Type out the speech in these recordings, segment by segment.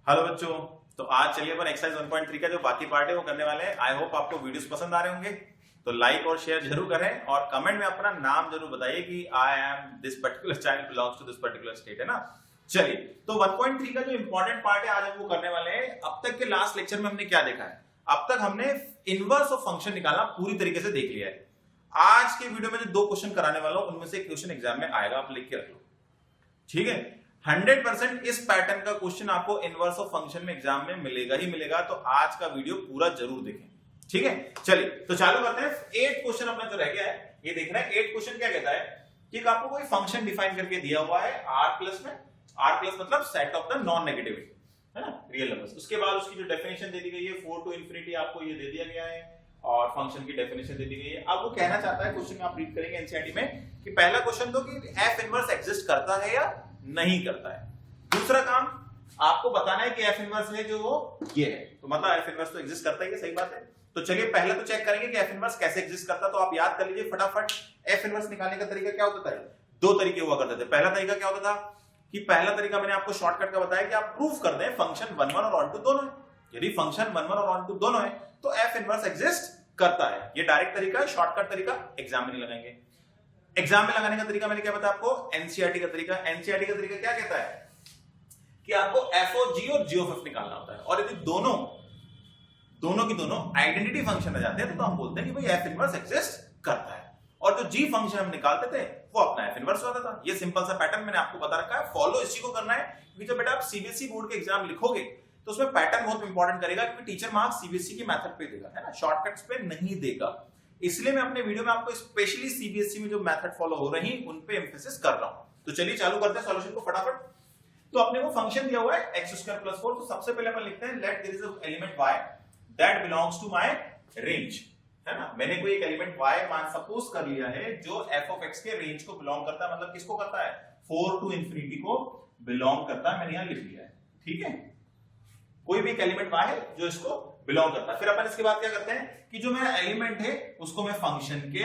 Hello बच्चों। तो आज चलिए अपन एक्सरसाइज 1.3 का जो बाकी पार्ट है वो करने वाले हैं। आई होप आपको वीडियोस पसंद आ रहे होंगे, तो लाइक और शेयर जरूर करें और कमेंट में अपना नाम जरूर बताइए कि I am this particular child belongs to this particular state, है ना। चलिए, तो 1.3 का जो इंपॉर्टेंट पार्ट है आज हम वो करने वाले हैं। अब तक के लास्ट लेक्चर में हमने क्या देखा है? अब तक हमने इनवर्स ऑफ फंक्शन निकालना पूरी तरीके से देख लिया है। आज के वीडियो में जो दो क्वेश्चन कराने वाला हूं उनमें से एक क्वेश्चन एग्जाम में आएगा, आप लिख के रख लो, ठीक है। 100% इस पैटर्न का क्वेश्चन आपको इनवर्स ऑफ फंक्शन में एग्जाम में मिलेगा ही मिलेगा, तो आज का वीडियो पूरा जरूर देखें, ठीक है। चलिए तो चालू करते हैं। 8 क्वेश्चन अपना जो रह गया है ये देखना है। 8 क्वेश्चन क्या कहता है कि आपको कोई फंक्शन डिफाइन करके दिया हुआ है r प्लस में। r प्लस मतलब set of the non negative, है ना, रियल नंबर्स। उसके बाद उसकी जो डेफिनेशन दे दी गई है 4 टू इंफिनिटी, आपको ये दे दिया गया है और फंक्शन की डेफिनेशन दे दी गई है। अब वो कहना चाहता है, क्वेश्चन आप रीड करेंगे एनसीईआरटी में, कि पहला क्वेश्चन तो कि f इनवर्स एग्जिस्ट करता है या नहीं करता है। दूसरा काम आपको बताना है कि f इनवर्स है जो वो ये है, तो मतलब f इनवर्स तो एग्जिस्ट करता है, ये सही बात है। तो चलिए पहले तो चेक करेंगे कि f इनवर्स कैसे एग्जिस्ट करता है। तो आप याद कर लीजिए फटाफट, f इनवर्स निकालने का तरीका क्या होता था? दो तरीके हुआ करते थे। पहला तरीका क्या होता था कि पहला तरीका मैंने आपको शॉर्टकट का बताया कि आप प्रूफ कर दें फंक्शन 1 1 और 1 2 दोनों है। यदि फंक्शन 1 1 और 1 2 दोनों है तो f इनवर्स एग्जिस्ट करता है। ये डायरेक्ट तरीका है, शॉर्टकट तरीका, एग्जाम में नहीं लगाएंगे। एग्जाम में लगाने का तरीका मैंने क्या बताया आपको? एनसीईआरटी का तरीका। एनसीईआरटी का तरीका क्या कहता है कि आपको एफ ऑफ जी और जी ऑफ एफ निकालना होता है, और यदि दोनों की दोनों आइडेंटिटी फंक्शन आ जाते हैं तो हम बोलते हैं कि भाई एफ इनवर्स एग्जिस्ट करता है। और जो जी फंक्शन हम निकालते थे वो अपना एफ इनवर्स होता था। ये सिंपल सा पैटर्न मैंने आपको बता रखा है, फॉलो इसी को करना है। क्योंकि जब बेटा आप सीबीएसई बोर्ड के एग्जाम लिखोगे तो उसमें पैटर्न बहुत इंपॉर्टेंट करेगा, क्योंकि टीचर मार्क्स सीबीएसई की मेथड पे देगा, है ना, शॉर्टकट्स पे नहीं देगा। इसलिए मैं अपने वीडियो में आपको स्पेशली सीबीएसई में जो मेथड फॉलो हो रही उन पे एम्फेसिस कर रहा हूं। तो चलिए चालू करते हैं सॉल्यूशन को फटाफट। तो अपने को फंक्शन दिया हुआ है x² + 4। तो सबसे पहले अपन लिखते हैं let there is a element y that belongs to my range, है ना। मैंने कोई एक एलिमेंट y मान सपोज कर लिया है जो f ऑफ x के रेंज को बिलोंग करता है, मतलब किसको करता है? 4 टू इंफिनिटी को बिलोंग करता है। मैंने यहां लिख लिया है, ठीक है। कोई भी एक एलिमेंट y है जो इसको बिलोंग करता है। फिर अपन इसके बाद क्या करते हैं कि जो मेरा एलिमेंट है उसको मैं फंक्शन के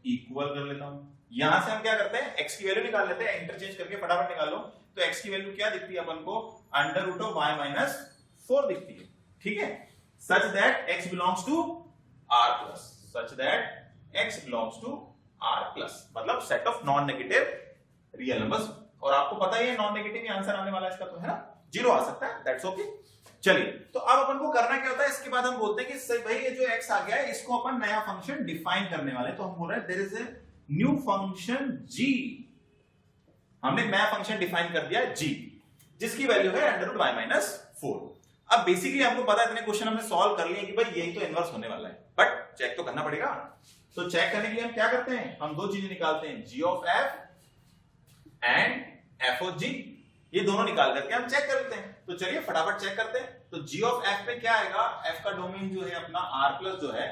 इक्वल कर लेता हूं। यहां से हम क्या करते हैं, x की वैल्यू निकाल लेते हैं, इंटरचेंज करके फटाफट निकाल लो। तो x की वैल्यू क्या दिखती है अपन को? √y - 4 दिखती है, ठीक है। Such that x belongs to r+, such that x belongs to r+, मतलब set of non negative real numbers. और आपको पता ही है नॉन नेगेटिव ही आंसर आने वाला है इसका, तो है ना, 0 आ सकता है, दैट्स ओके। चलिए, तो अब अपन को करना क्या होता है, इसके बाद हम बोलते हैं कि भाई ये जो x आ गया है इसको अपन नया फंक्शन डिफाइन करने वाले हैं। तो हम बोल रहे हैं there is a new function g। हमने नया फंक्शन डिफाइन कर दिया g, जिसकी वैल्यू है √y - 4। अब बेसिकली आपको पता है इतने क्वेश्चन हमने सॉल्व कर लिए कि भाई यही तो इनवर्स होने वाला है, बट चेक तो करना पड़ेगा। तो चेक करने के लिए हम क्या करते हैं, हम दो चीजें निकालते हैं, g of f and f of g। ये दोनों निकाल करके हम चेक कर लेते हैं। तो चलिए फटाफट चेक करते हैं। तो g ऑफ f पे क्या आएगा? f का डोमेन जो है अपना r+ जो है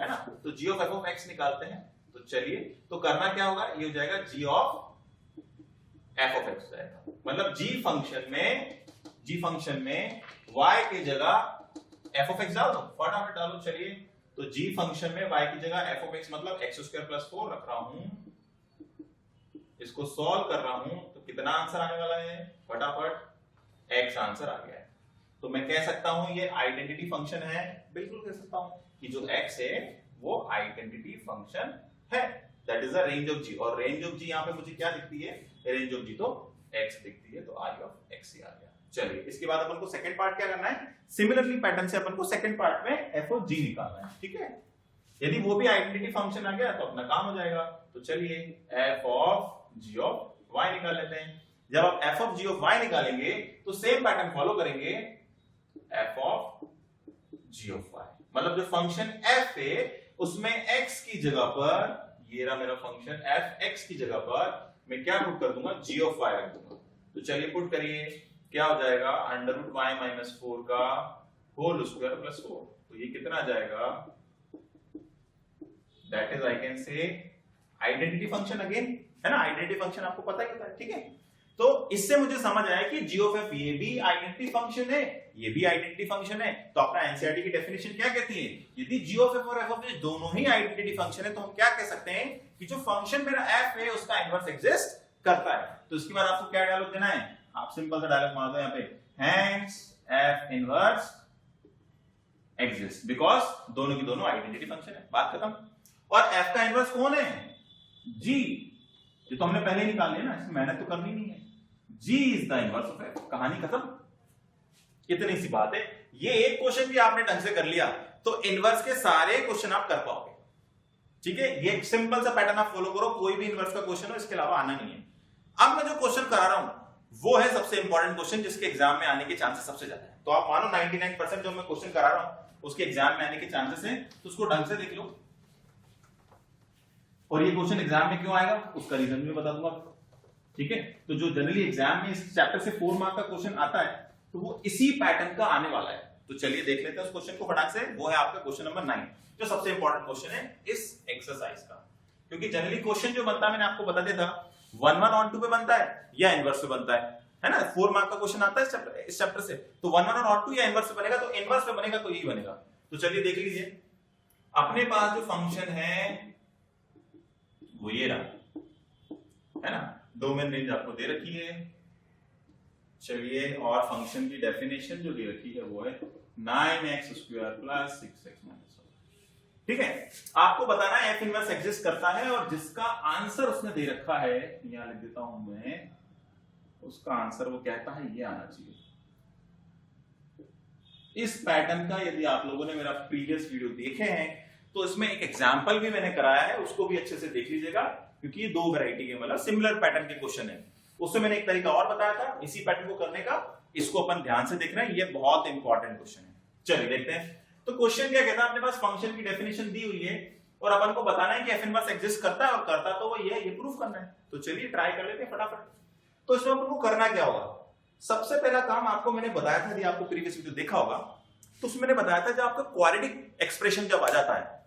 ना, तो g of f of x निकालते हैं। तो चलिए, तो करना क्या होगा, ये हो जाएगा g of f of x जाएगा, मतलब g फंक्शन में y की जगह f ऑफ x डाल दो, फटाफट डालो। चलिए, तो g फंक्शन में y की जगह f ऑफ x मतलब x² + 4 रख रहा हूं, इसको सॉल्व कर रहा हूं, तो कितना आंसर आने वाला है? फटाफट x आंसर आ गया है। तो मैं कह सकता हूं ये आइडेंटिटी फंक्शन है, बिल्कुल कह सकता हूं कि जो x है वो आइडेंटिटी फंक्शन है, that is the range of g। और रेंज ऑफ g यहां पे मुझे क्या दिखती है? रेंज ऑफ g तो x दिखती है, तो i ऑफ x ही आ गया। चलिए, इसके बाद अपन को सेकंड पार्ट क्या करना है, सिमिलरली पैटर्न से अपन को सेकंड पार्ट में f ऑफ g निकालना है, ठीक है। यदि वो भी आइडेंटिटी फंक्शन आ गया तो अपना काम हो जाएगा। तो चलिए f of g of y निकाल लेते हैं। जब आप f of g of y निकालेंगे तो सेम पैटर्न फॉलो करेंगे, f of g of y, मतलब जो फंक्शन f है उसमें x की जगह पर, ये रहा मेरा फंक्शन f, x की जगह पर मैं क्या पुट कर दूंगा? g ऑफ y रख दूंगा। तो चलिए पुट करिए, क्या हो जाएगा? √y - 4 का होल स्क्वायर + 4। तो ये कितना आ जाएगा? That is I can say identity function again, है ना। आइडेंटिटी फंक्शन आपको पता ही होता है, ठीक है। तो इससे मुझे समझ आया कि g ऑफ f ये भी आइडेंटिटी फंक्शन है, ये भी आइडेंटिटी फंक्शन है। तो अपना एनसीईआरटी की डेफिनेशन क्या कहती है? यदि g ऑफ f और f ऑफ g दोनों ही आइडेंटिटी फंक्शन है तो हम क्या कह सकते हैं कि जो फंक्शन मेरा f है उसका इनवर्स एग्जिस्ट करता है। तो इसके बाद आपको क्या डायलॉग देना है? आप सिंपल सा डायलॉग मार दो यहाँ पे, hence F inverse exist because दोनों की दोनों आइडेंटिटी फंक्शन है, बात खत्म। और एफ का इनवर्स कौन है? जी, ये तो हमने पहले निकाल लिया ना, इसमें मेहनत तो करनी नहीं है। G is the inverse of F, कहानी खत्म। इतनी सी बात है। ये एक क्वेश्चन भी आपने ढंग से कर लिया तो इनवर्स के सारे क्वेश्चन आप कर पाओगे, ठीक है। ये सिंपल सा पैटर्न आप फॉलो करो, कोई भी इनवर्स का क्वेश्चन हो इसके अलावा आना नहीं है। अब मैं जो क्वेश्चन करा रहा हूं वो है सबसे इंपॉर्टेंट क्वेश्चन, जिसके एग्जाम में आने के चांसेस सबसे ज्यादा है। तो आप मानो 99% जो मैं क्वेश्चन करा रहा हूं उसके एग्जाम में आने के चांसेस हैं, तो उसको ढंग से देख लो। और ये क्वेश्चन एग्जाम में क्यों आएगा उसका रीजन भी बता दूंगा, ठीक है। तो जो जनरली एग्जाम में इस चैप्टर से 4 मार्क का क्वेश्चन आता है तो वो इसी पैटर्न का आने वाला है। तो चलिए देख लेते हैं उस क्वेश्चन को फटाक से। वो है आपका क्वेश्चन नंबर 9, जो सबसे इंपॉर्टेंट क्वेश्चन है इस एक्सरसाइज का। क्योंकि जनरली क्वेश्चन जो बनता है मैंने आपको बता दिया था 1-1 ऑन 2 पे बनता है या इनवर्स पे बनता है ना। 4 मार्क का क्वेश्चन आता है इस चैप्टर से, तो 1-1 ऑन 2 या इनवर्स पे बनेगा। तो इनवर्स पे बनेगा तो यही बनेगा। तो चलिए देख लीजिए, अपने पास जो फंक्शन है वो ये रहा, है ना। डोमेन रेंज आपको दे रखी है। चलिए, और फंक्शन की डेफिनेशन जो दे रखी है वो है 9x² + 6x - 1। ठीक है, आपको बताना है एफ इनवर्स एग्जिस्ट करता है, और जिसका आंसर उसने दे रखा है, यहां लिख देता हूं मैं, उसका आंसर वो कहता है ये आना चाहिए। इस पैटर्न का यदि आप लोगों ने मेरा प्रीवियस वीडियो देखे हैं तो इसमें एक एग्जांपल भी मैंने कराया है, उसको भी अच्छे से देख लीजिएगा, क्योंकि ये 2 वैरायटी के मतलब सिमिलर पैटर्न के क्वेश्चन है। उससे मैंने एक तरीका और बताया था इसी पैटर्न को करने का, इसको अपन ध्यान से देख रहे हैं, ये बहुत इंपॉर्टेंट क्वेश्चन है। चलिए देखते हैं। तो क्वेश्चन क्या कहता है, अपने पास फंक्शन की डेफिनेशन दी हुई है और अपन को बताना है कि एफ इनवर्स एग्जिस्ट करता है, और करता तो वो ये प्रूफ करना है। तो चलिए ट्राई कर लेते हैं फटाफट। तो इसमें अपन को करना क्या होगा, सबसे पहला काम आपको मैंने बताया था, यदि आपको प्रीवियस वीडियो देखा होगा तो उसमें मैंने बताया था जब आपका क्वाड्रेटिक एक्सप्रेशन जब आ जाता है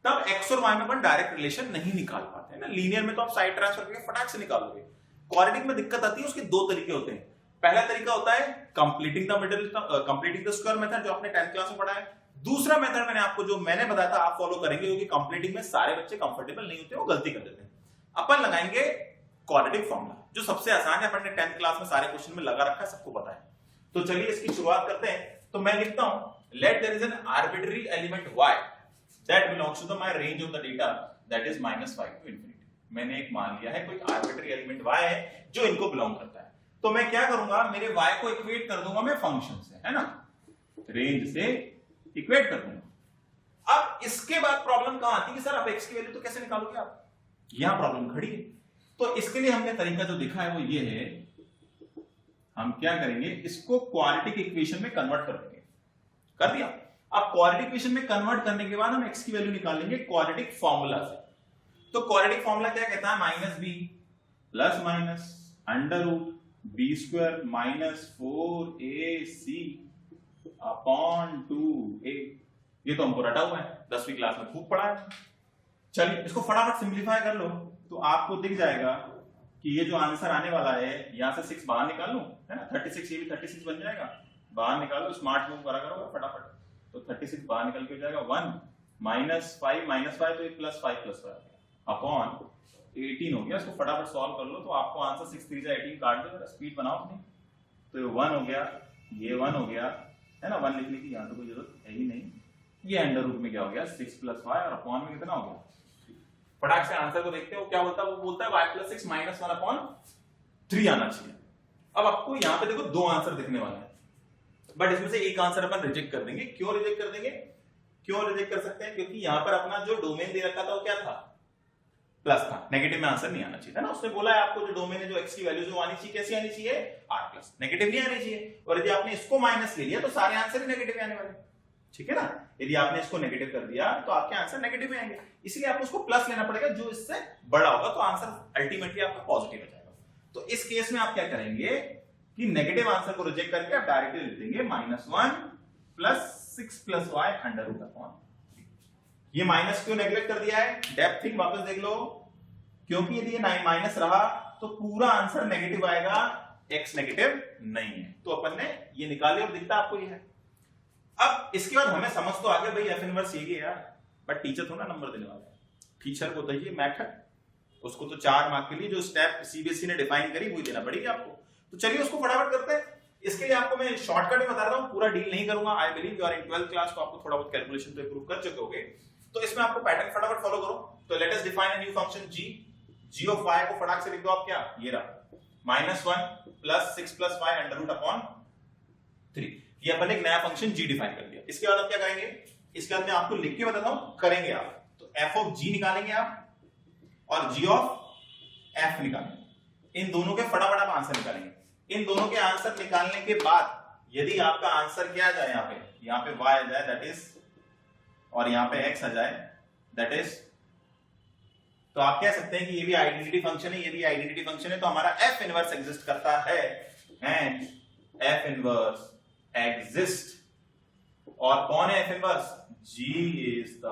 तब एक्स और वाई में अपन डायरेक्ट रिलेशन नहीं निकाल पाते हैं ना। लीनियर में तो आप साइड ट्रांसफर करके फटाक से निकालोगे। क्वाड्रेटिक में दिक्कत आती है, उसके 2 तरीके होते हैं। पहला तरीका होता है कंप्लीटिंग द स्क्वायर मेथड, जो आपने 10th क्लास में पढ़ा है। दूसरा मेथड मैंने आपको जो मैंने बताया था आप फॉलो करेंगे, क्योंकि कंप्लीटिंग में सारे बच्चे कंफर्टेबल नहीं होते, वो गलती कर देते हैं। अपन लगाएंगे क्वाड्रेटिक फॉर्मूला, जो सबसे आसान है, अपन ने 10th क्लास में सारे क्वेश्चन में लगा रखा है, सबको पता है। तो चलिए इसकी शुरुआत करते हैं। तो मैं लिखता हूं let there is an arbitrary element y that belongs to the my range of the data that is -5 to infinity। मैंने एक मान लिया है कोई आर्बिट्ररी एलिमेंट y है जो इनको बिलोंग करता है। तो मैं क्या करूंगा, मेरे y को इक्वेट कर दूंगा मैं फंक्शन से, है ना, रेंज से इक्वेट कर दूंगा। अब इसके बाद प्रॉब्लम कहां आती है कि सर अब x की वैल्यू तो कैसे निकालोगे आप, यहां प्रॉब्लम खड़ी है। तो इसके लिए हमने तरीका जो दिखा है वो ये है, हम क्या करेंगे, इसको क्वाड्रेटिक इक्वेशन में कन्वर्ट कर देंगे। कर दिया। अब क्वाड्रेटिक इक्वेशन में कन्वर्ट करने के बाद हम x की वैल्यू निकालेंगे क्वाड्रेटिक फॉर्मूला से। तो क्वाड्रेटिक फॉर्मूला क्या कहता है, -b ± √b² - 4ac / 2a। ये तो हमको रटा हुआ है, 10वीं क्लास में खूब पढ़ा है। चलिए इसको फटाफट सिंप्लीफाई कर लो तो आपको दिख जाएगा कि ये जो आंसर आने वाला है, यहां से 6 बाहर निकाल लो, है ना, 36, ये भी 36 बन जाएगा। बाहर निकालो, स्मार्ट मूव करा करो फटाफट। तो 36 बाहर निकल के हो जाएगा 1 -5 तो ये +5 अपॉन 18 हो गया। इसको फटाफट सॉल्व कर लो तो आपको आंसर 6 3 जा 18 काट दो, स्पीड बनाओ अपनी। तो ये 1 हो गया, ये 1 हो गया, है ना, 1 लिखने की यहां तो कोई जरूरत है ही नहीं। ये अंडर रूट में क्या हो गया 6 + 5 और अपॉन में कितना हो गया। फटाक से आंसर को देखते हो क्या बोलता है, वो बोलता है y + 6 - 1/3 आना चाहिए। अब आपको यहां पे देखो 2 आंसर दिखने वाले हैं, बट इसमें से एक आंसर अपन रिजेक्ट कर देंगे। क्यों रिजेक्ट कर देंगे, क्यों रिजेक्ट कर सकते हैं, क्योंकि यहां पर अपना जो डोमेन दे रखा था वो क्या था, प्लस था। नेगेटिव में आंसर नहीं आना चाहिए था ना। उसने बोला है आपको जो डोमेन है, जो x की वैल्यू जो आनी चाहिए, कैसी आनी चाहिए, r+, नेगेटिव नहीं आनी चाहिए। और यदि आपने इसको माइनस ले लिया तो सारे आंसर ही नेगेटिव आने वाले, ठीक है ना। यदि आपने इसको नेगेटिव कर दिया तो आपके आंसर नेगेटिव में आएंगे, इसलिए आपको उसको प्लस लेना पड़ेगा, जो इससे बड़ा होगा तो आंसर अल्टीमेटली आपका पॉजिटिव हो जाएगा। तो इस केस में आप क्या करेंगे कि नेगेटिव आंसर को रिजेक्ट करके आप डायरेक्टली लिख देंगे -1 + 6 + y √। ये माइनस क्यों नेगलेक्ट कर दिया है, डेप्थ थिंग वापस देख लो, क्योंकि यदि ये माइनस रहा तो पूरा आंसर नेगेटिव आएगा, x नेगेटिव नहीं है। तो अपन ने ये निकाल लिया और दिखता आपको ये है। अब इसके बाद हमें समझ तो आ गया भाई एफ इनवर्स ये यार, बट टीचर थोड़ा नंबर देने वाला है, टीचर को तो ये मेथड, उसको तो 4 मार्क के लिए जो स्टेप सीबीएसई ने डिफाइन करी वही देना पड़ेगी आपको। तो चलिए उसको फटाफट करते हैं। इसके लिए आपको मैं शॉर्टकट में बता रहा हूं, पूरा डील नहीं करूंगा। I believe you are in 12th class, तो आपको थोड़ा बहुत कैलकुलेशन तो इंप्रूव कर चुके होगे। तो इसमें आपको पैटर्न फटाफट फॉलो करो। तो let us define a new function g। g of y को फटाक से लिख दो आप, क्या ये रहा -1 plus 6 plus y under root upon 3। ये अपन एक नया फंक्शन g डिफाइन कर दिया। इसके बाद हम क्या करेंगे, इसके बाद मैं आपको लिख के बताता हूं करेंगे आप। तो f ऑफ g निकालेंगे आप और g ऑफ f निकालेंगे। इन दोनों के फटाफट आप आंसर निकालेंगे। इन दोनों के आंसर निकालने के बाद यदि आपका आंसर क्या आ जाए, यहाँ पे y आ जाए दैट इज, और यहाँ पे x आ जाए दैट इज, तो आप कह सकते हैं कि ये भी आइडेंटिटी फंक्शन है, ये भी आइडेंटिटी फंक्शन है। तो हमारा f इनवर्स एग्जिस्ट करता है एंड f इनवर्स एग्जिस्ट। और कौन है f inverse? g is the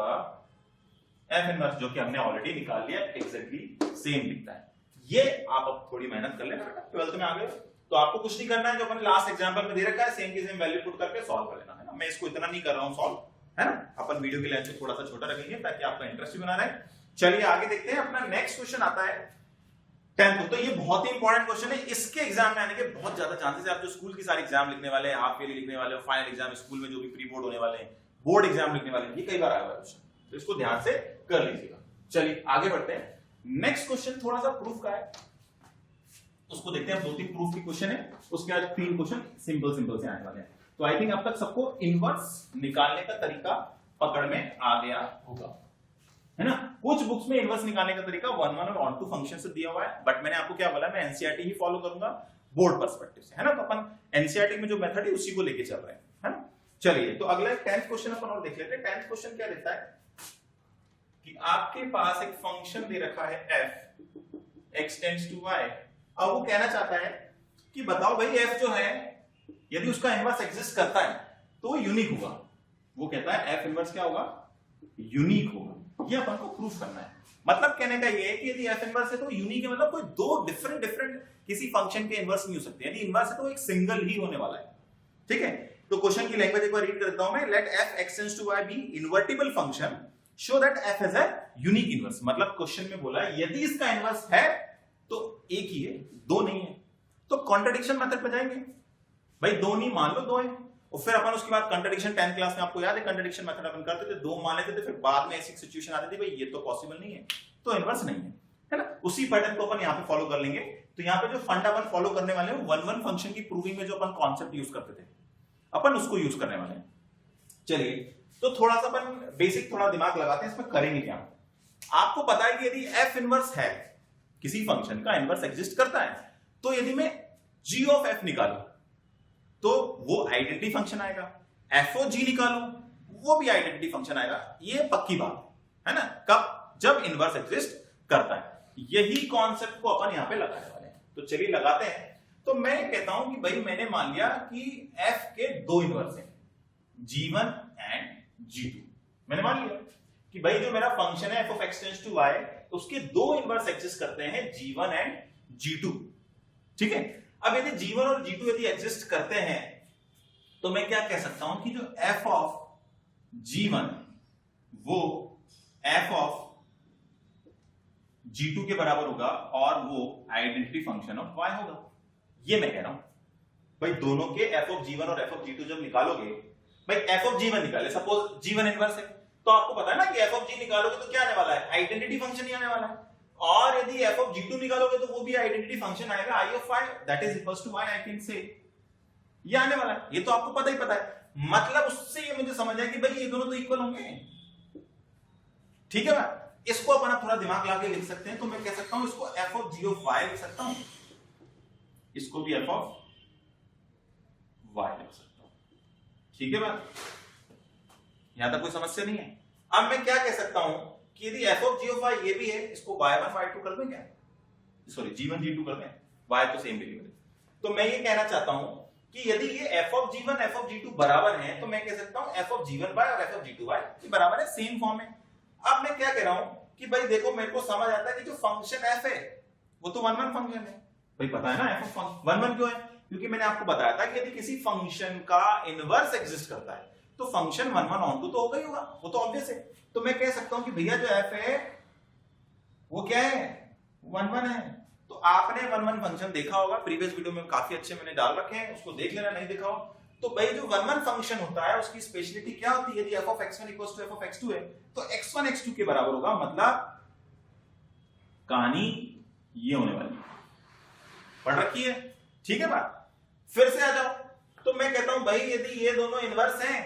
f inverse, जो कि हमने ऑलरेडी निकाल लिया, एग्जैक्टली सेम दिखता है। ये आप अब थोड़ी मेहनत कर लेना, 12th में आ गए तो आपको कुछ नहीं करना है, जो अपन लास्ट एग्जांपल में दे रखा है सेम की सेम वैल्यू पुट करके सॉल्व कर लेना है ना। मैं इसको इतना नहीं कर रहा हूं सॉल्व, है ना। अपन वीडियो की लेंथ को थोड़ा सा छोटा रखेंगे ताकि आपका इंटरेस्ट भी बना रहे। चलिए आगे देखते हैं। अपना नेक्स्ट क्वेश्चन आता है 10th। तो ये बहुत ही इंपॉर्टेंट क्वेश्चन है। इसके एग्जाम में आने के बहुत ज्यादा चांसेस है। आप जो स्कूल की सारी एग्जाम लिखने वाले हैं, हाफ ईयरली लिखने वाले हो, फाइनल एग्जाम, स्कूल में जो भी प्री बोर्ड होने वाले हैं, बोर्ड एग्जाम लिखने वाले हैं, ये कई बार आया हुआ क्वेश्चन, तो इसको ध्यान से कर लीजिएगा। चलिए आगे बढ़ते हैं। नेक्स्ट क्वेश्चन थोड़ा सा प्रूफ का है, उसको देखते हैं। 2-3 प्रूफ की क्वेश्चन है, उसके बाद 3 क्वेश्चन सिंपल से आने वाले हैं। तो आई थिंक अब तक सबको इनवर्स निकालने का तरीका पकड़ में आ गया होगा, है ना। कुछ बुक्स में इनवर्स निकालने का तरीका 1-1 और ऑन टू फंक्शन से दिया हुआ है, बट मैंने आपको क्या बोला, मैं एनसीईआरटी ही फॉलो करूंगा बोर्ड पर्सपेक्टिव से, है ना। तो अपन एनसीईआरटी में जो मेथड है उसी को लेके चल रहे हैं, है ना। चलिए तो अगला 10th क्वेश्चन अपन और देख लेते हैं। 10th क्वेश्चन क्या देता है कि आपके पास एक फंक्शन दे रखा है f x tends to y। अब वो कहना चाहता है कि बताओ भाई f जो है यदि उसका इनवर्स एग्जिस्ट करता है तो वो यूनिक होगा। वो कहता है f इनवर्स क्या होगा, यूनिक होगा। ये अपन को प्रूफ करना है। मतलब कहने का ये है कि यदि f इनवर्स है तो यूनिक है, मतलब कोई दो डिफरेंट किसी फंक्शन के इनवर्स नहीं हो सकते। यदि इनवर्स है तो एक सिंगल ही होने वाला है, ठीक है। तो क्वेश्चन की लैंग्वेज एक बार रीड करता हूं मैं। Let f x tends to y be invertible function, show that f has a unique inverse. मतलब क्वेश्चन में बोला यदि इसका इनवर्स है तो एक ही है, दो नहीं है। तो कॉन्ट्रडिक्शन मेथड पे जाएंगे, भाई दो नहीं मान लो दो है, और फिर अपन उसके बाद कॉन्ट्रडिक्शन 10th क्लास में आपको याद है कॉन्ट्रडिक्शन मेथड अपन करते थे, दो मान लेते थे, फिर बाद में ऐसी सिचुएशन आती थी भाई ये तो पॉसिबल नहीं है, तो इनवर्स नहीं है ना। उसी पैटर्न को अपन यहाँ पे फॉलो कर लेंगे। तो यहाँ पे जो फंड अपन फॉलो करने वाले हैं 1-1 फंक्शन की प्रूविंग में जो अपन कॉन्सेप्ट यूज करते थे अपन उसको यूज करने वाले हैं। चलिए तो थोड़ा सा अपन बेसिक थोड़ा दिमाग लगाते हैं, इसमें करेंगे क्या। आपको पता है कि यदि f इनवर्स है, किसी फंक्शन का इनवर्स एग्जिस्ट करता है, तो यदि मैं g ऑफ f निकालूं तो वो आइडेंटिटी फंक्शन आएगा, f ऑफ g निकालूं वो भी आइडेंटिटी फंक्शन आएगा। ये पक्की बात है ना। कब? जब इनवर्स एग्जिस्ट करता है। यही कॉन्सेप्ट को अपन यहां पे लगाने वाले हैं। तो चलिए लगाते हैं। तो मैं कहता हूं कि भाई मैंने मान लिया कि f के दो इनवर्स हैं, g1 एंड g2। मैंने मान लिया कि भाई जो मेरा फंक्शन है f of x tends to y, उसके दो इनवर्स एग्जिस्ट करते हैं g1 एंड g2, ठीक है। अब यदि g1 और g2 यदि एग्जिस्ट करते हैं तो मैं क्या कह सकता हूं कि जो f of g1 वो f of g2 के बराबर होगा और वो आइडेंटिटी फंक्शन ऑफ y होगा। ये मैं कह रहा हूं भाई दोनों के f of g1 और f of g2 जब निकालोगे, भाई f of g1 निकाले, सपोज g1 इनवर्स है, तो आपको पता है ना कि f of g निकालोगे तो क्या आने वाला है, आइडेंटिटी फंक्शन ही आने वाला है। और यदि f of g2 निकालोगे तो वो भी आइडेंटिटी फंक्शन आएगा, i of y that is equals to y, I can say ये आने वाला है। ये तो आपको पता ही पता है। मतलब उससे ये मुझे समझ आया कि भाई ये दोनों तो इक्वल होंगे, ठीक है ना। इसको अपन थोड़ा दिमाग लगा के लिख सकते हैं। तो मैं कह सकता हूं इसको f of g of y लिख सकता हूं, इसको भी f of y लिख सकता हूं, ठीक है बात। यहां तक कोई समस्या नहीं है। अब मैं क्या कह सकता हूं कि यदि f of g of y ये भी है, इसको y1 y2 कर दें क्या, सॉरी g1 g2 कर दें, y तो सेम वेरिएबल है। तो मैं ये कहना चाहता हूं कि यदि ये f of g1 f of g2 बराबर हैं, तो मैं कह सकता हूं f of g1y और f of g2y ये बराबर है, सेम फॉर्म है। अब मैं क्या कह रहा हूं कि भाई देखो मेरे को समझ आता है कि जो फंक्शन f है वो तो 1-1 फंक्शन है। भाई पता है ना f of 1-1 क्यों है, क्योंकि मैंने आपको बताया था कि यदि किसी फंक्शन का इनवर्स एग्जिस्ट करता है तो फंक्शन 1-1 ऑन टू तो होगा ही होगा, वो तो ऑब्वियस है। तो मैं कह सकता हूं कि भैया जो f है वो क्या है, 1-1 है। तो आपने वन वन फंक्शन देखा होगा, प्रीवियस वीडियो में काफी अच्छे मैंने डाल रखे हैं, उसको देख लेना नहीं देखा हो तो। भाई जो वन वन फंक्शन होता है उसकी स्पेशलिटी क्या होती है? यदि f of x1 equals to f of x2 है तो x1 x2 के बराबर होगा, मतलब कहानी ये होने वाली है, पढ़ रखी है, ठीक है बात। फिर से आ जाओ, तो मैं कहता हूं भाई यदि ये दोनों इनवर्स हैं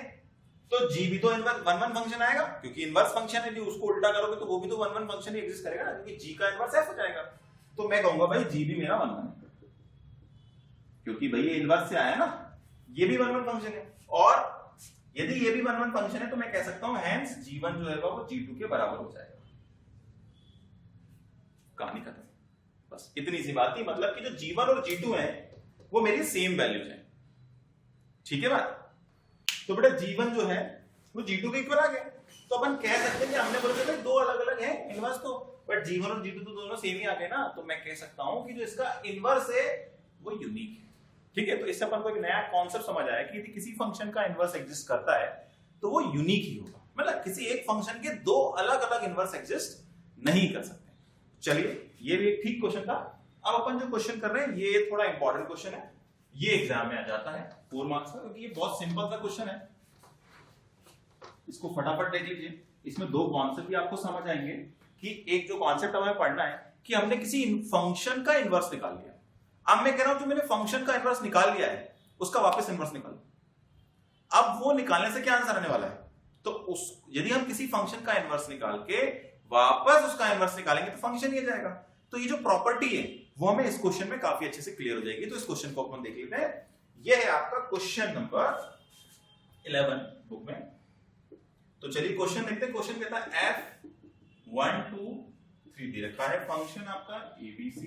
तो g भी तो इनवर्स वन वन फंक्शन आएगा, क्योंकि इनवर्स फंक्शन है, यदि उसको उल्टा करोगे तो वो भी तो वन वन फंक्शन ही एग्जिस्ट करेगा ना, क्योंकि g का इनवर्स f हो जाएगा। तो मैं कहूंगा भाई g भी मेरा वन वन है, क्योंकि भाई ये इनवर्स से आया ना, ये भी वन वन फंक्शन है। और यदि ये भी वन वन फंक्शन है तो मैं कह सकता हूं हेंस g1 जो है वो g2 के बराबर हो जाएगा। कहानी खत्म, बस इतनी सी बात थी। मतलब कि जो g1 और g2 है वो मेरी सेम वैल्यूज हैं, ठीक है बात। तो बेटा g1 जो है वो g2 के इक्वल आ गया, तो अपन कह सकते हैं कि हमने बोला था दो अलग अलग हैं इनवर्स, तो बट g1 और g2 तो दोनों सेम ही आ गए ना, तो मैं कह सकता हूं कि जो इसका इनवर्स है वो यूनिक है, ठीक है। तो इससे अपन को एक नया कॉन्सेप्ट समझ आया कि यदि किसी फंक्शन का इनवर्स एग्जिस्ट करता है तो वो यूनिक ही होगा, मतलब किसी एक फंक्शन के दो अलग अलग इनवर्स एग्जिस्ट नहीं कर सकते। चलिए ये भी एक ठीक क्वेश्चन था। अब अपन जो क्वेश्चन कर रहे हैं ये थोड़ा इंपॉर्टेंट क्वेश्चन है, ये एग्जाम में आ जाता है 4 मार्क्स का, क्योंकि ये बहुत सिंपल सा क्वेश्चन है। इसको फटाफट देख लीजिए, इसमें दो कॉन्सेप्ट भी आपको समझ आएंगे। कि एक जो कॉन्सेप्ट हमें पढ़ना है कि हमने किसी फंक्शन का इनवर्स निकाल लिया, अब मैं कह रहा हूं जो मैंने फंक्शन का इनवर्स निकाल लिया है उसका वापस इनवर्स निकालो। अब वो निकालने से क्या आंसर आने वाला है? तो उस यदि हम किसी फंक्शन का इनवर्स निकाल के वापस उसका इनवर्स निकालेंगे तो फंक्शन ही जाएगा। तो ये जो प्रॉपर्टी है वो हमें इस क्वेश्चन में काफी अच्छे से क्लियर हो जाएगी। तो इस क्वेश्चन को अपन देख लेते हैं। ये है आपका क्वेश्चन नंबर 11 बुक में। तो चलिए क्वेश्चन देखते हैं। क्वेश्चन कहता है f1 2 3 दे रखा है फंक्शन आपका abc,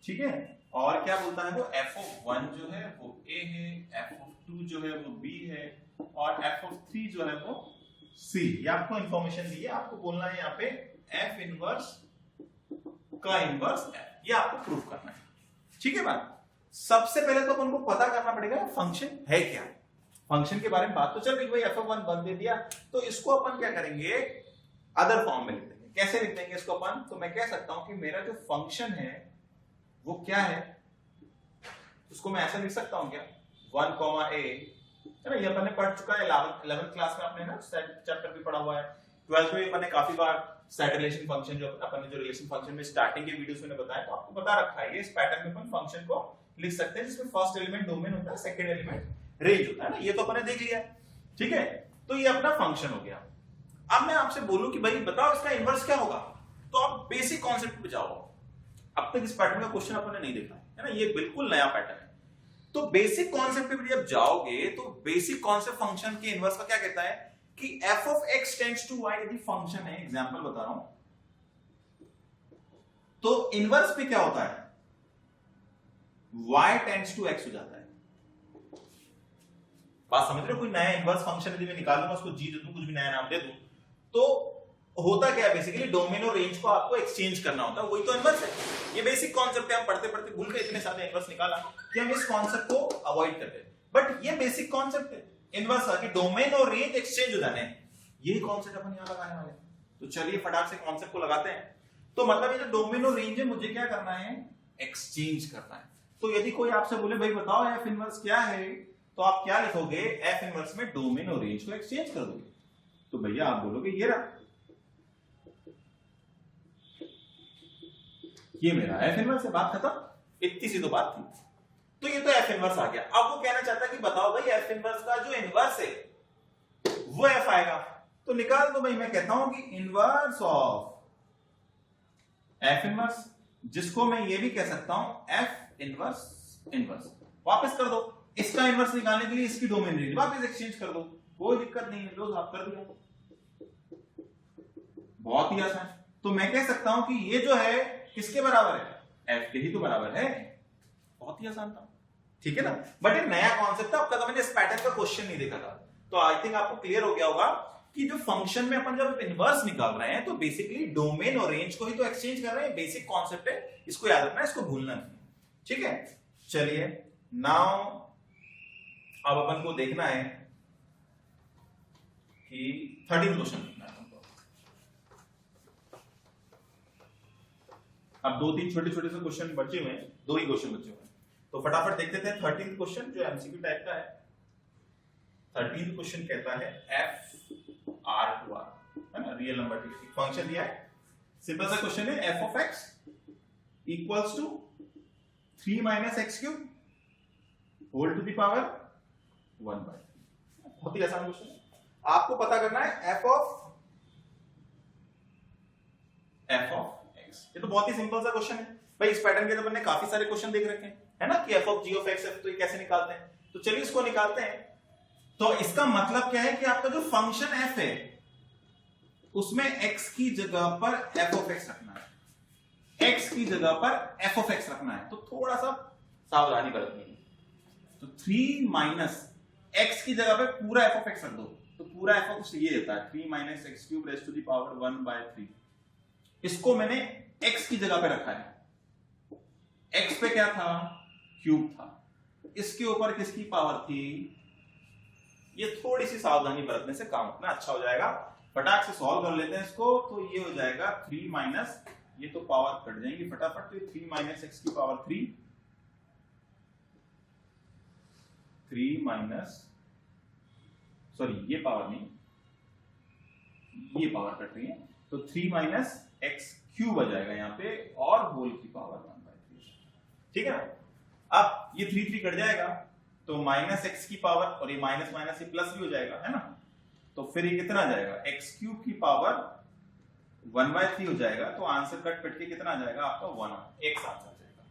ठीक है। और क्या बोलता है वो f(1) जो है वो a है, f(2) जो है वो b है और f(3) जो है वो c। ये आपको इंफॉर्मेशन दी है, आपको बोलना है यहाँ पे f इनवर्स का इनवर्स f, ये आपको प्रूफ करना है, ठीक है बात। सबसे पहले तो अपन को पता करना पड़ेगा फंक्शन है क्या। फंक्शन के बारे में बात तो चल रही, भाई f(1) बन दे दिया, तो इसको अपन क्या करेंगे अदर फॉर्म में लिख देंगे। कैसे लिख देंगे इसको अपन? तो मैं कह सकता हूं कि मेरा जो फंक्शन है वो क्या है, उसको मैं ऐसा लिख सकता हूं क्या 1, a है ना। ये अपन ने पढ़ चुका है 11th क्लास में, आपने ना सेट चैप्टर भी पढ़ा हुआ है। 12th में अपन ने काफी बार सेट रिलेशन फंक्शन जो अपन ने जो रिलेशन फंक्शन में स्टार्टिंग के वीडियोस में बताया, तो आपको बता रखा है। ये इस पैटर्न में अपन फंक्शन को लिख सकते हैं जिसमें फर्स्ट एलिमेंट डोमेन होता है, सेकंड एलिमेंट रेंज होता है ना। ये तो अपन ने देख लिया, ठीक है। तो ये अपना फंक्शन हो गया। अब मैं आपसे बोलूं कि भाई बताओ इसका इनवर्स क्या होगा, तो आप बेसिक कॉन्सेप्ट पे जाओ। अब तक इस पैटर्न का क्वेश्चन आपने नहीं देखा है ना, ये बिल्कुल नया पैटर्न है। तो बेसिक कॉन्सेप्ट पे जब जाओगे तो बेसिक कॉन्सेप्ट फंक्शन के इनवर्स का क्या कहता है कि f of x tends to y यदि फंक्शन है, एग्जांपल बता रहा हूं, तो इनवर्स पे क्या होता है y टेंड्स टू x हो जाता है। बात समझ रहे हो? कोई नया इनवर्स फंक्शन यदि मैं निकाल दूंगा, उसको g दे दूं, कुछ भी नया नाम दे दूं, तो होता क्या है बेसिकली डोमेन और रेंज को आपको एक्सचेंज करना होता है, वही तो इनवर्स है। ये बेसिक कॉन्सेप्ट है, हम पढ़ते पढ़ते भूल गए, इतने सारे इनवर्स निकाला कि हम इस कॉन्सेप्ट को अवॉइड करते हैं। बट ये बेसिक कॉन्सेप्ट है इनवर्स का, कि डोमेन और रेंज एक्सचेंज हो जाने हैं। यही कॉन्सेप्ट अपन यहां लगाने वाले हैं। तो चलिए फटाक से कॉन्सेप्ट को लगाते हैं। तो मतलब ये जो डोमेन और रेंज है मुझे क्या करना है, एक्सचेंज करना है। तो यदि कोई आपसे बोले भाई बताओ एफ इनवर्स क्या है, तो आप क्या लिखोगे? एफ इनवर्स में डोमेन और रेंज को एक्सचेंज कर दोगे। तो भैया आप बोलोगे ये रहा, ये मेरा एफ इनवर्स है, बात खत्म। इतनी सी तो बात थी। तो ये तो एफ इनवर्स आ गया। अब वो कहना चाहता है कि बताओ भाई एफ इनवर्स का जो इनवर्स है वो एफ आएगा, तो निकाल दो भाई। मैं कहता हूं कि इनवर्स ऑफ एफ इनवर्स, जिसको मैं ये भी कह सकता हूं एफ इनवर्स इनवर्स, वापस कर दो। इसका इनवर्स निकालने के लिए इसकी डोमेन रेंज वापस एक्सचेंज कर दो, कोई दिक्कत नहीं है। लो आप कर दिया, बहुत ही आसान। तो मैं कह सकता हूं कि ये जो है किसके बराबर है? एफ के ही तो बराबर है। बहुत ही आसान था, ठीक है ना। बट एक नया कॉन्सेप्ट था, अब तक मैंने इस पैटर्न का क्वेश्चन नहीं देखा था। तो आई थिंक आपको क्लियर हो गया होगा कि जो फंक्शन में अपन जब इनवर्स निकाल रहे हैं तो बेसिकली डोमेन और रेंज को ही तो एक्सचेंज कर रहे हैं। बेसिक कॉन्सेप्ट है, इसको याद रखना है, इसको भूलना नहीं, ठीक है। चलिए नाउ अब अपन को देखना है कि 13 क्वेश्चन लिखना है। अब 2-3 छोटे छोटे से क्वेश्चन बचे हुए हैं, 2 ही क्वेश्चन बचे हुए हैं, तो फटाफट देखते थे 13th क्वेश्चन जो एमसीक्यू टाइप का है। 13th क्वेश्चन कहता है f r to r, है ना, रियल नंबर टी फंक्शन दिया है, सिंपल सा क्वेश्चन है, f of x equals to 3 minus x cube whole to the power 1/3। बहुत ही आसान क्वेश्चन है, आपको पता करना है f of x। ये तो बहुत ही सिंपल सा क्वेश्चन है भाई, इस पैटर्न के तो मैंने काफी सारे क्वेश्चन देख रखे हैं, है ना, कि f of g of x है, तो ये कैसे निकालते हैं, तो चलिए इसको निकालते हैं। तो इसका मतलब क्या है कि आपका जो फंक्शन f है उसमें x की जगह पर f of x रखना है, x की जगह पर f of x रखना है, तो थोड़ा सा सावधानी बरतनी है। तो 3 minus x की जगह पे पूरा f of x रख दो, तो पूरा f of x ये देता है 3 minus x cube raised to the power 1/3। इसको मैंने x की जगह पे रखा है, x पे क्या था, क्यूब था, इसके ऊपर किसकी पावर थी, ये थोड़ी सी सावधानी बरतने से काम अपना अच्छा हो जाएगा। फटाक से सॉल्व कर लेते हैं इसको, तो ये हो जाएगा 3 माइनस, ये तो पावर कट जाएंगी फटाफट, तो 3 माइनस एक्स की पावर 3 माइनस, सॉरी ये पावर नहीं, ये पावर कट रही है, तो 3 माइनस एक्स क्यूब आ जाएगा यहाँ पे, और होल की पावर 1/3, ठीक है। अब ये 3 कट जाएगा, तो माइनस एक्स की पावर, और ये माइनस माइनस ये प्लस भी हो जाएगा, है ना, तो फिर ये कितना आ जाएगा, एक्स क्यूब की पावर 1/3 हो जाएगा, तो आंसर कट के कितना आ जाएगा आपका 1 एक्स आंसर आ जाएगा।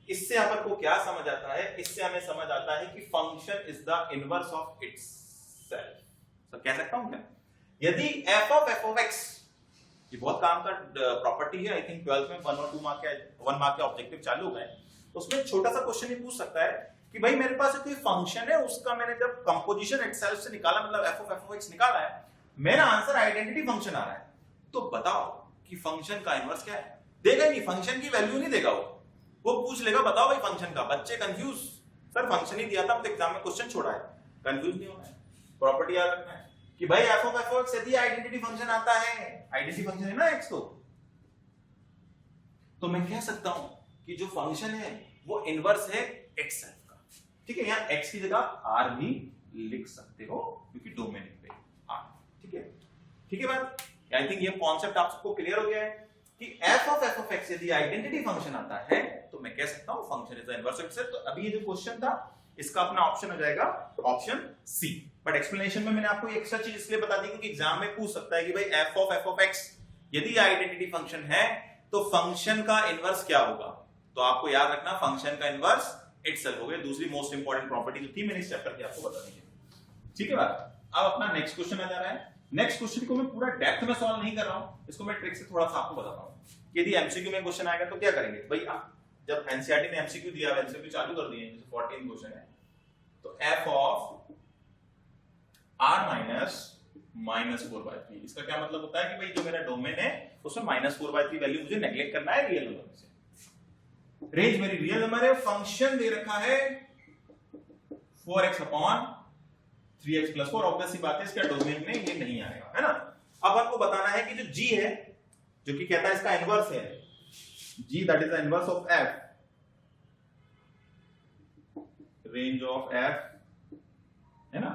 इससे अपन को क्या समझ आता है, इससे हमें समझ आता है कि function is the inverse of itself. तो कह सकता हूं क्या, यदि f of x, ये बहुत काम का प्रॉपर्टी है, आई थिंक 12th में 1 और 2 मार्क के ऑब्जेक्टिव चालू हो गए, तो उसमें छोटा सा क्वेश्चन ही पूछ सकता है कि भाई मेरे पास कोई फंक्शन है, उसका मैंने जब कंपोजिशन इटसेल्फ से निकाला, मतलब f of x निकाला है, मेरा आंसर आइडेंटिटी फंक्शन आ रहा है, तो बताओ कि फंक्शन का इनवर्स क्या है। देगा नहीं, फंक्शन की वैल्यू नहीं देगा, वो पूछ लेगा बताओ भाई फंक्शन का। बच्चे कंफ्यूज, सर फंक्शन ही दिया था, तो एग्जाम में क्वेश्चन छोड़ा है, कंफ्यूज नहीं होना है, प्रॉपर्टी याद रखना है कि भाई f of x यदि आइडेंटिटी फंक्शन आता है, आइडेंटिटी फंक्शन है ना x तो मैं कह सकता हूं कि जो फंक्शन है वो इनवर्स है इटसेल्फ का, ठीक है। यहाँ x की जगह r भी लिख सकते हो क्योंकि डोमेन पे r, ठीक है, ठीक है बात। आई थिंक ये कॉन्सेप्ट आप सबको क्लियर हो गया है कि f of x यदि आइडेंटिटी फंक्शन आता है तो मैं कह सकता हूं function is the inverse of itself. तो अभी ये जो क्वेश्चन था इसका अपना ऑप्शन हो जाएगा ऑप्शन सी। बट एक्सप्लेनेशन में मैंने आपको एक एक्स्ट्रा चीज इसलिए बता दी क्योंकि एग्जाम में पूछ सकता है कि भाई f of x यदि आइडेंटिटी फंक्शन है तो फंक्शन का इनवर्स क्या होगा। तो आपको याद रखना फंक्शन का इनवर्स इटसेल्फ हो गया, दूसरी मोस्ट इंपॉर्टेंट प्रॉपर्टी जो थी मैंने इस चैप्टर की आपको बता दी है, ठीक है बात। अब अपना नेक्स्ट क्वेश्चन आ जा रहा है। नेक्स्ट क्वेश्चन को मैं पूरा डेप्थ में सॉल्व नहीं कर रहा हूं, इसको मैं ट्रिक से थोड़ा सा आपको बताता हूं। यदि एमसीक्यू में क्वेश्चन आएगा तो क्या करेंगे भाई, जब एनसीईआरटी ने एमसीक्यू दिया, एमसीक्यू चालू कर दिए, जैसे 14 क्वेश्चन है, तो f of r माइनस -4/3, इसका क्या मतलब होता है कि भाई जो मेरा डोमेन है उसमें -4/3 वैल्यू मुझे नेगलेक्ट करना है रियल नंबर से। रेंज मेरी रियल नंबर है, फंक्शन दे रखा है 4x upon 3x plus 4, obvious सी बात है इसका डोमेन में ये नहीं आएगा, है ना। अब आपको बताना है कि जो g है, जो कि कहता है इसका इनवर्स है g, that is the inverse of f, range of f है ना,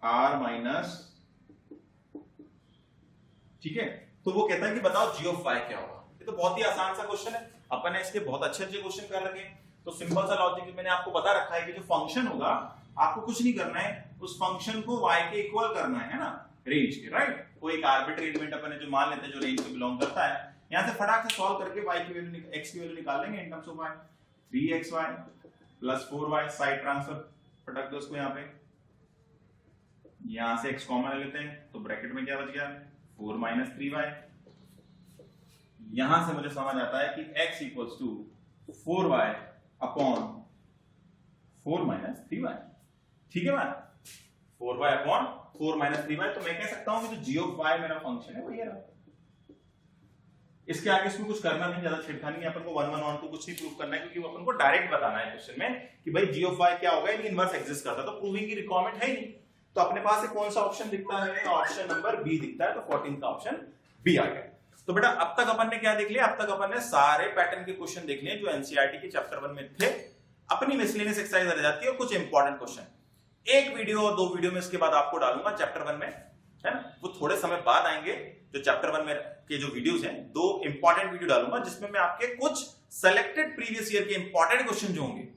r माइनस, ठीक है। तो वो कहता है कि बताओ g ऑफ y क्या होगा। ये तो बहुत ही आसान सा क्वेश्चन है, अपन ने इसके बहुत अच्छे अच्छे क्वेश्चन कर रखे हैं। तो सिंपल सा लॉजिक मैंने आपको बता रखा है कि जो फंक्शन होगा आपको कुछ नहीं करना है, उस फंक्शन को y के इक्वल करना है ना, रेंज के, राइट। कोई एक आर्बिट्री एलिमेंट अपन ने जो मान लेते हैं जो रेंज में बिलोंग करता है, यहां से फटाक से सॉल्व करके y की वैल्यू, x की वैल्यू निकाल लेंगे in terms of y, 3xy plus 4y, side transfer फटक दो उसको, यहाँ पे यहां से x कॉमन ले लेते हैं, तो ब्रैकेट में क्या बच गया 4 माइनस 3y। यहां से मुझे समझ आता है कि x equals to 4y upon 4 minus 3y, ठीक है बात, 4y अपॉन 4 माइनस 3y। तो मैं कह सकता हूं कि जो g ऑफ y मेरा फंक्शन है वो ये रहा। इसके आगे इसमें कुछ करना नहीं, ज्यादा छिड़खानी नहीं, अपन को 1 1 ऑन 2 कुछ नहीं प्रूव करना है, क्योंकि अपन को डायरेक्ट बताना है क्वेश्चन में कि भाई g ऑफ y क्या होगा, यदि इनवर्स एग्जिस्ट करता है, तो प्रूविंग की रिक्वायरमेंट है ही नहीं। तो अपने पास कौन सा ऑप्शन दिखता है, ऑप्शन नंबर बी दिखता है, तो 14 का ऑप्शन बी आ गया। तो बेटा अब तक अपन ने क्या देख लिया, अब तक अपन ने सारे पैटर्न के क्वेश्चन देख लिए जो एनसीईआरटी के चैप्टर 1 में थे। अपनी मिसलेनियस एक्सरसाइज रह जाती है और कुछ इंपॉर्टेंट क्वेश्चन, एक वीडियो और 2 वीडियो में इसके बाद आपको डालूंगा चैप्टर 1 में, है ना, वो थोड़े समय बाद आएंगे। जो चैप्टर 1 में के जो वीडियोस हैं, 2 इंपॉर्टेंट वीडियो डालूंगा जिसमें मैं आपके कुछ सेलेक्टेड प्रीवियस ईयर के इंपॉर्टेंट क्वेश्चन जो होंगे,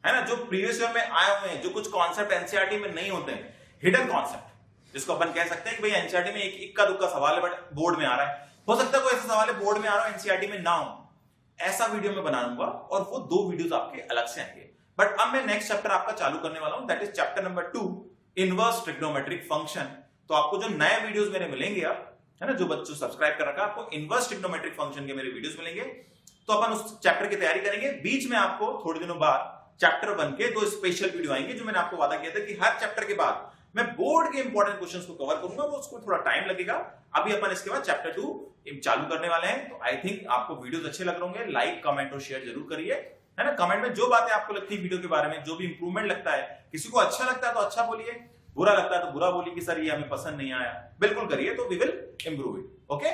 है ना, जो प्रीवियस ईयर में आए हुए हैं, जो कुछ कॉन्सेप्ट एनसीईआरटी में नहीं होते हैं, हिडन कॉन्सेप्ट, जिसको अपन कह सकते हैं कि भाई एनसीईआरटी में एक इक्का दुक्का सवाल है बट बोर्ड में आ रहा है, हो सकता है कोई ऐसा सवाल है बोर्ड में आ रहा है एनसीईआरटी में ना हो, ऐसा वीडियो मैं बनाऊंगा और वो 2 वीडियोस आपके अलग से आएंगे। बट अब मैं नेक्स्ट चैप्टर आपका चालू करने वाला हूं, that is chapter number 2, inverse trigonometric function. तो आपको जो नए वीडियोस मेरे मिलेंगे अब, है ना, जो बच्चों सब्सक्राइब कर रखा है, आपको इनवर्स ट्रिग्नोमेट्रिक फंक्शन के मेरे वीडियोस मिलेंगे। तो अपन उस चैप्टर की तैयारी करेंगे। बीच में आपको थोड़े दिनों बाद चैप्टर 1 के 2 स्पेशल वीडियो आएंगे, जो मैंने आपको वादा किया था कि हर चैप्टर के बाद मैं बोर्ड के इंपॉर्टेंट क्वेश्चंस को कवर करूंगा, वो उसको थोड़ा टाइम लगेगा। अभी अपन इसके बाद चैप्टर 2 चालू करने वाले हैं। तो आई थिंक आपको वीडियोस अच्छे लग रहे होंगे, लाइक कमेंट और शेयर जरूर करिए, है ना। कमेंट में जो बातें आपको लगती है वीडियो के बारे में, जो भी इंप्रूवमेंट लगता है, किसी को अच्छा लगता है तो अच्छा बोलिए, बुरा लगता है तो बुरा बोलिए कि सर ये हमें पसंद नहीं आया, बिल्कुल करिए, तो we will improve it. Okay.